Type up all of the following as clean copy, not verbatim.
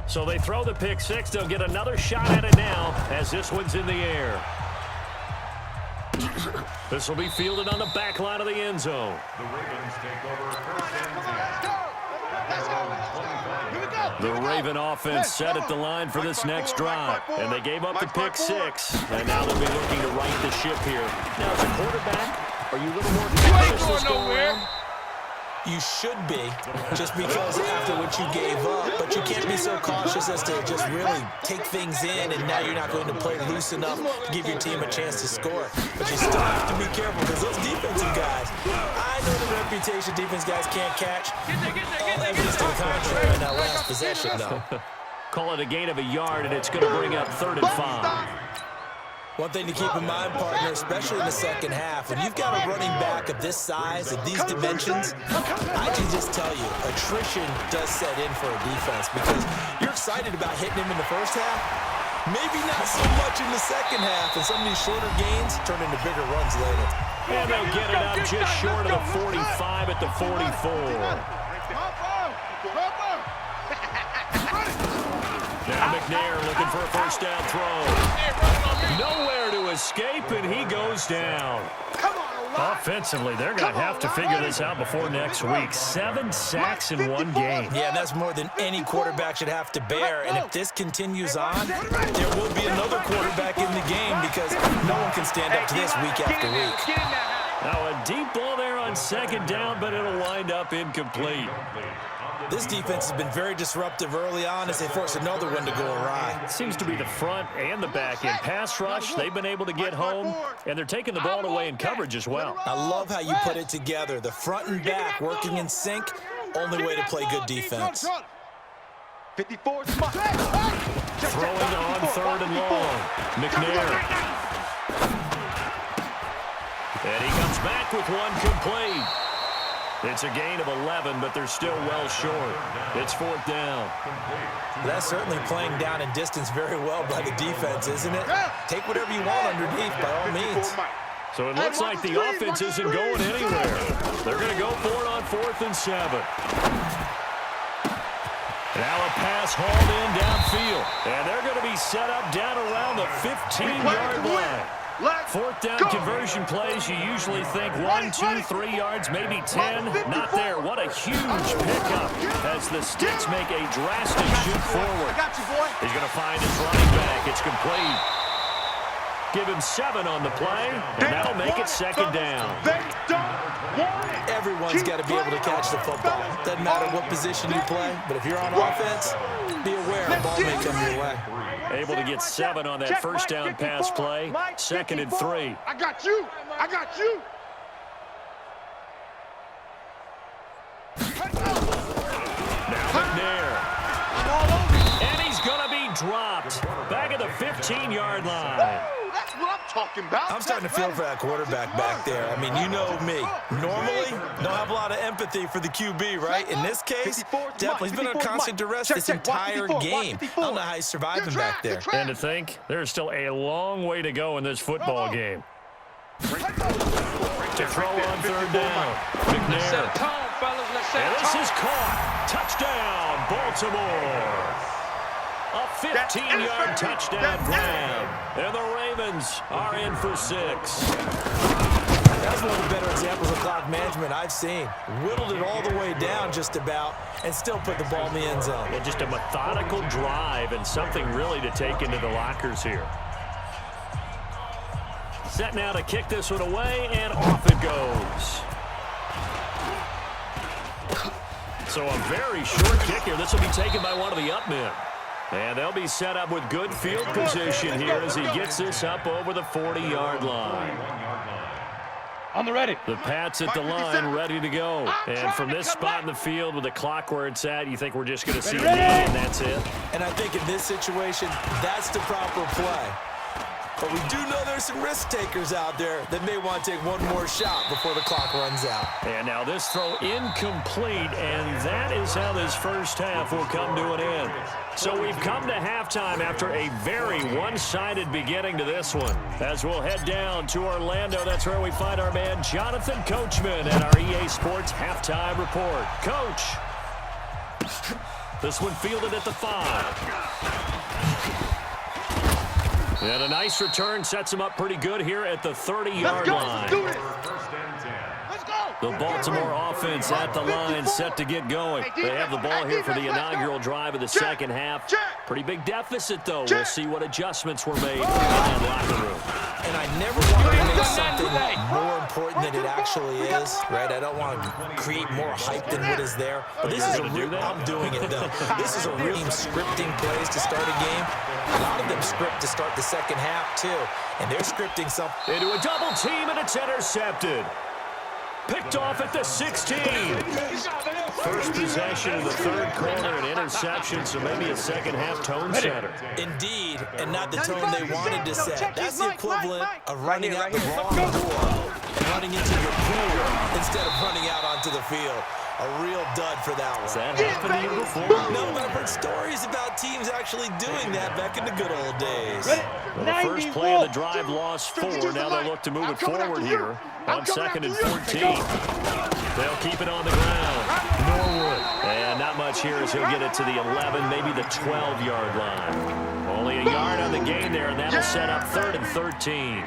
So they throw the pick six. They'll get another shot at it now as this one's in the air. This will be fielded on the back line of the end zone. The Ravens take over first and 10. The Raven offense set at the line for this next drive. And they gave up the pick six. And now they'll be looking to right the ship here. Now, as a quarterback, are you a little more cautious this go around? You should be, just because after what you gave up, but you can't be so cautious as to just really take things in, and now you're not going to play loose enough to give your team a chance to score. But you still have to be careful because those defensive guys, I know the reputation defense guys can't catch. All evidence to the contrary in that last possession, though. Call it a gain of a yard, and it's going to bring up 3rd and 5. One thing to keep in mind, partner, especially in the second half, when you've got a running back of this size, of these dimensions, I can just tell you, attrition does set in for a defense because you're excited about hitting him in the first half, maybe not so much in the second half, and some of these shorter gains turn into bigger runs later. And they'll get it up just short of the 45 at the 44. Now McNair looking for a first down throw. Nowhere to escape, and he goes down. Offensively, they're going to have to figure this out before next week. 7 sacks in one game. Yeah, that's more than any quarterback should have to bear. And if this continues on, there will be another quarterback in the game because no one can stand up to this week after week. Now a deep ball there on 2nd down, but it'll wind up incomplete. This defense has been very disruptive early on as they force another one to go awry. It seems to be the front and the back end. Pass rush, they've been able to get home, and they're taking the ball away in coverage as well. I love how you put it together. The front and back working in sync, only way to play good defense. 54 Throwing on 3rd and long. McNair. And he comes back with one complete. It's a gain of 11, but they're still well short. It's 4th down. That's certainly playing down in distance very well by the defense, isn't it? Take whatever you want underneath, by all means. So it looks like the offense isn't going anywhere. They're going to go for it on 4th and 7. Now a pass hauled in downfield. And they're going to be set up down around the 15-yard line. 4th down conversion plays, you usually think 1, 2, 3 yards, maybe 10. Not there. What a huge pickup as the Sticks make a drastic shoot forward. He's going to find his running back. It's complete. Give him 7 on the play, and that'll make it 2nd down. Everyone's got to be able to catch the football. Doesn't matter what position you play, but if you're on offense, be aware the ball may come your way. Able to get 7 on that first down pass play. 2nd and 3. I got you. I got you. Now McNair. And he's going to be dropped. Back at the 15-yard line. That's what I'm talking about. I'm starting to feel for that quarterback back there. I mean, you know me. Normally, don't have a lot of empathy for the QB, right? In this case, definitely. He's been on constant duress this entire game. I don't know how he's surviving back there. And to think, there's still a long way to go in this football game. To throw on 3rd down. McNair. And this is caught. Touchdown, Baltimore. A 15-yard touchdown grab. And the Ravens are in for 6. That's one of the better examples of clock management I've seen. Whittled it all the way down just about and still put the ball in the end zone. Well, just a methodical drive and something really to take into the lockers here. Set now to kick this one away, and off it goes. So a very short kick here. This will be taken by one of the up men. And they'll be set up with good field position here as he gets this up over the 40-yard line. On the ready. The Pats at the line, ready to go. And from this spot in the field with the clock where it's at, you think we're just going to see a knee and that's it? And I think in this situation, that's the proper play. But we do know there's some risk takers out there that may want to take one more shot before the clock runs out. And now this throw incomplete, and that is how this first half will come to an end. So we've come to halftime after a very one-sided beginning to this one. As we'll head down to Orlando, that's where we find our man Jonathan Coachman at our EA Sports Halftime Report. Coach. This one fielded at the 5. And a nice return sets him up pretty good here at the 30-yard line. The Baltimore offense at the line, set to get going. They have the ball here for the inaugural drive of the second half. Pretty big deficit, though. We'll see what adjustments were made in that locker room. And I never want to make something more important than it actually is, right? I don't want to create more hype than what is there. But this is a real, I'm doing it, though. This is a real team scripting plays to start a game. A lot of them script to start the second half, too. And they're scripting something. Into a double team, and it's intercepted. Picked off at the 16. First possession of the third quarter, an interception, so maybe a second-half tone setter. Indeed, and not the tone they wanted to set. That's the equivalent of running out the wrong door and running into your pool instead of running out onto the field. A real dud for that one. Has that happened to you before? No, but I've heard stories about teams actually doing that back in the good old days. Well, the first play of the drive lost 4. Now they'll look to move it forward here on 2nd and 14. They'll keep it on the ground. Norwood. And not much here as he'll get it to the 11, maybe the 12-yard line. Only a yard on the gain there, and that'll set up 3rd and 13.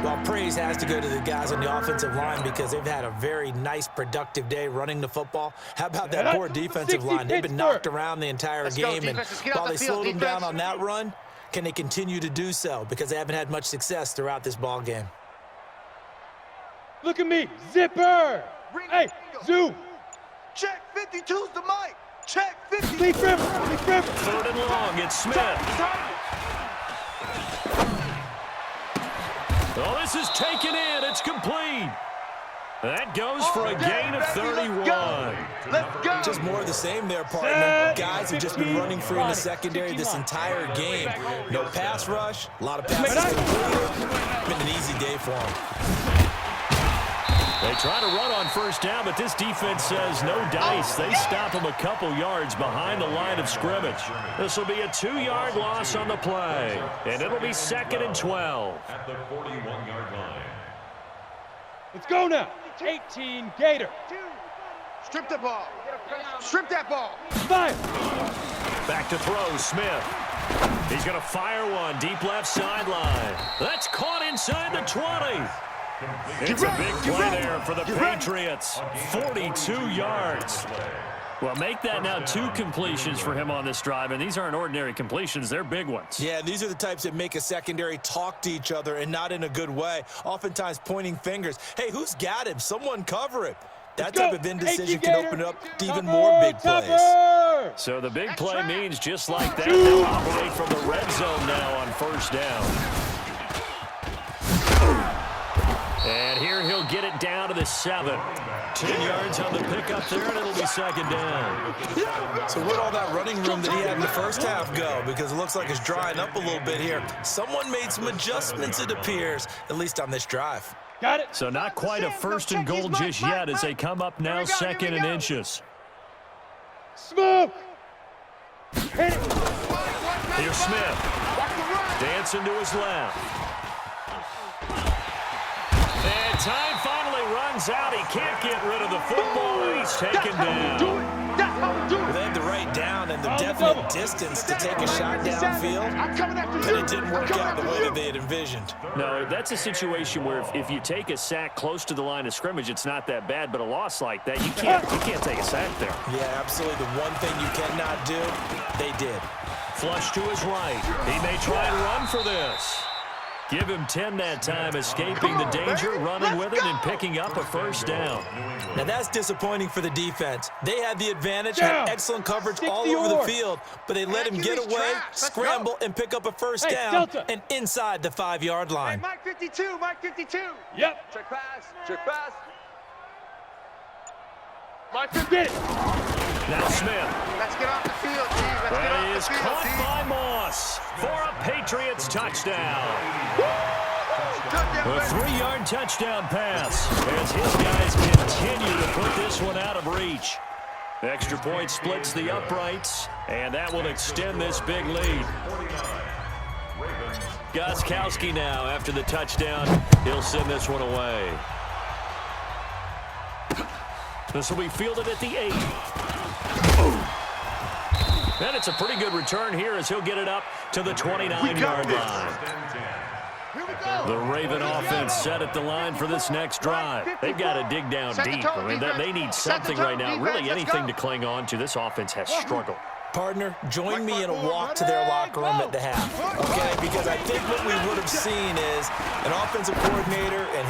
Well, praise has to go to the guys on the offensive line because they've had a very nice, productive day running the football. How about that poor defensive line? They've been knocked around the entire game, and while they slowed them down on that run, can they continue to do so? Because they haven't had much success throughout this ball game. Look at me, zipper! Hey, zoom! Check 52's the mic! Check 50! Leaf River! Leaf River! 3rd and long, it's Smith. Oh, this is taken in. It's complete. That goes for a gain of 31. Let's go. Just more of the same there, partner. Guys have just been running free in the secondary this entire game. No pass rush, a lot of passes completed. Been an easy day for them. They try to run on first down, but this defense says no dice. They stop them a couple yards behind the line of scrimmage. This will be a 2-yard loss on the play, and it'll be 2nd and 12. At the 41-yard line. Let's go now. 18 Gator. Strip the ball. Strip that ball. Fire. Back to throw, Smith. He's going to fire one deep left sideline. That's caught inside the 20. It's a big play there for the Patriots. 42 yards. Well, make that now 2 completions for him on this drive, and these aren't ordinary completions. They're big ones. Yeah, these are the types that make a secondary talk to each other and not in a good way, oftentimes pointing fingers. Hey, who's got him? Someone cover it. That type of indecision can open up to even more big plays. So the big play means just like that, they'll operate from the red zone now on first down. And here he'll get it down to the 7. 10 yards on the pickup there, and it'll be 2nd down. So where'd all that running room that he had in the first half go? Because it looks like it's drying up a little bit here. Someone made some adjustments, it appears, at least on this drive. Got it. So not quite a 1st and goal just yet as they come up now 2nd and inches. Smoke. Hit it. Here's Smith. Dancing to his left. And time finally runs out. He can't get rid of the football. He's taken down. They had the right down and the definite distance to take a shot downfield, but it didn't work out the way that they had envisioned. No, that's a situation where if you take a sack close to the line of scrimmage, it's not that bad, but a loss like that, you can't take a sack there. Yeah, absolutely. The one thing you cannot do, they did. Flush to his right. He may try and run for this. Give him 10 that time, escaping the danger, running with it, and picking up a first down. Now that's disappointing for the defense. They had the advantage, had excellent coverage all over the field, but they let him get away, scramble, and pick up a first down, and inside the 5-yard line. Hey, Mike 52, Mike 52. Yep. Check pass, check pass. Mike 50. Now Smith. Let's get off the field, Steve. Let's get That off is the field, caught Steve. by Moss. for a Patriots touchdown. A 3-yard touchdown pass as his guys continue to put this one out of reach. Extra point splits the uprights, and that will extend this big lead. Gostkowski now after the touchdown. He'll send this one away. This will be fielded at the 8. And it's a pretty good return here as he'll get it up to the 29-yard line. The Raven offense set at the line for this next drive. They've got to dig down deep. I mean, they need something right now, really anything to cling on to. This offense has struggled. Partner, join me in a walk to their locker room at the half, okay? Because I think what we would have seen is an offensive coordinator and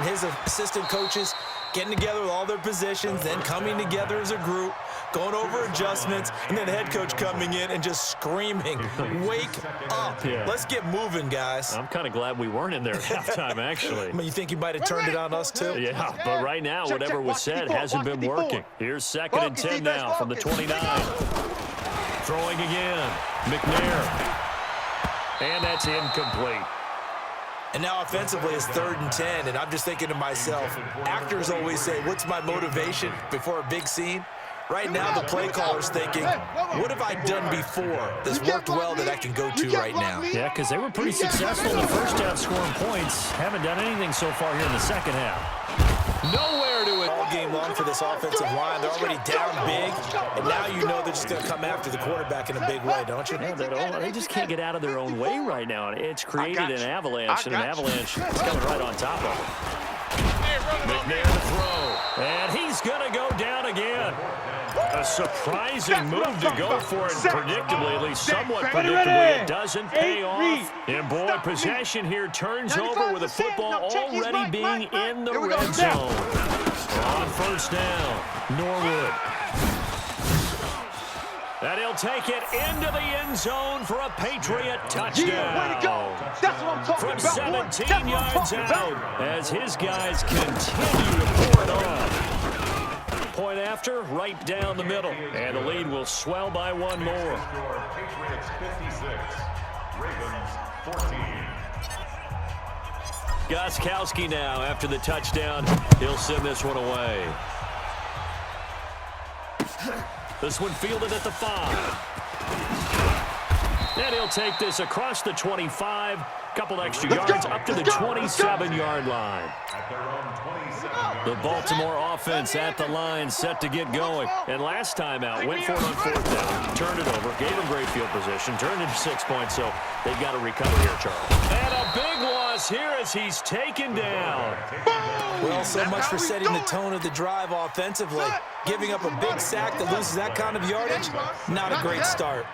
his assistant coaches getting together with all their positions, then coming together as a group, going over adjustments, and then the head coach coming in and just screaming, wake up. Yeah. Let's get moving, guys. I'm kind of glad we weren't in there at halftime, actually. I mean, you think you might have turned it on us, too? Yeah, but right now, whatever was said hasn't been working. Here's 2nd and 10 now from the 29. Throwing again. McNair. And that's incomplete. And now offensively it's 3rd and 10, and I'm just thinking to myself, actors always say, what's my motivation before a big scene? Right now the play caller's thinking, what have I done before that's worked well that I can go to right now? Yeah, because they were pretty successful in the first half scoring points. Haven't done anything so far here in the second half. Nowhere to it. All game long for this offensive line. They're already down big, and now you know they're just going to come after the quarterback in a big way, don't you? Yeah, they just can't get out of their own way right now. It's created an avalanche, and an avalanche is coming right on top of it. McNair to throw, and he's going to go down again. A surprising move to go for it, predictably, at least somewhat predictably, it doesn't pay off. And boy, possession here turns over with the football already being in the red zone. On 1st down, Norwood. And he'll take it into the end zone for a Patriot touchdown. From 17 yards out as his guys continue to pour it on. Point after, right down the middle. And the lead will swell by one more. Patriots 56, Ravens 14. Gostkowski now after the touchdown. He'll send this one away. This one fielded at the 5. And he'll take this across the 25. Couple extra yards up to the 27-yard line. The Baltimore offense at the line, set to get going. And last time out, went for it on 4th down, turned it over, gave them great field position, turned into 6 points, so they've got to recover here, Charles. And a big loss here as he's taken down. Well, so much for setting the tone of the drive offensively. Giving up a big sack that loses that kind of yardage, not a great start.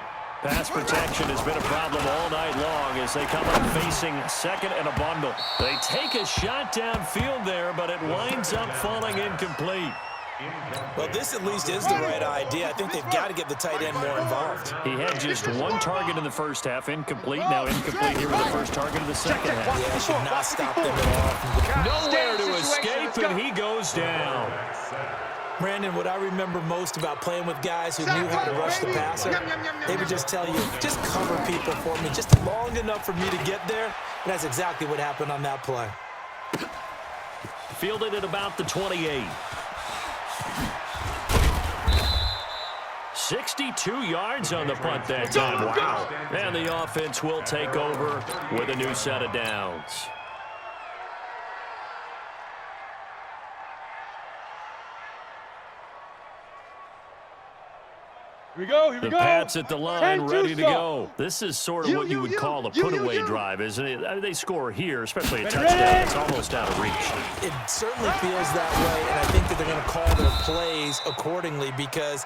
Pass protection has been a problem all night long as they come up facing 2nd and a bundle. They take a shot downfield there, but it winds up falling incomplete. Well, this at least is the right idea. I think they've got to get the tight end more involved. He had just 1 target in the first half, incomplete. Now incomplete here with the first target of the second half. Yeah, should not stop them at all. Nowhere to escape, and he goes down. Brandon, what I remember most about playing with guys who knew how to rush the passer, they would just tell you, just cover people for me, just long enough for me to get there. And that's exactly what happened on that play. Fielded at about the 28. 62 yards on the punt that time. Wow. And the offense will take over with a new set of downs. Here we go, here we go. The Pats at the line, ready to stop. go. This is sort of what you would call a put-away drive, isn't it? I mean, they score here, especially a touchdown. It's almost out of reach. It certainly feels that way, and I think that they're going to call their plays accordingly because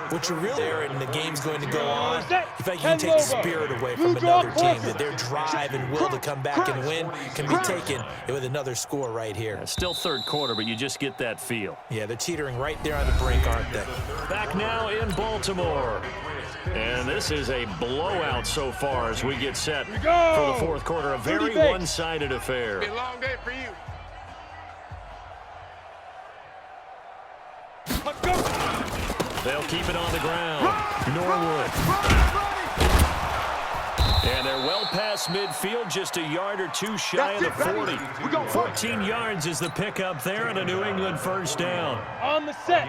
what you're really there and the game's going to go on, you think you can take the spirit away from another team, that their drive and will to come back and win can be taken with another score right here. Still 3rd quarter, but you just get that feel. Yeah, they're teetering right there on the brink, aren't they? Back now in Baltimore. And this is a blowout so far as we get set for the 4th quarter. A very one-sided affair. Be a long day for you. Let's go. They'll keep it on the ground. Norwood. And they're well past midfield, just a yard or two shy of the 40. 14 yards is the pickup there, and a New England first down. On the set.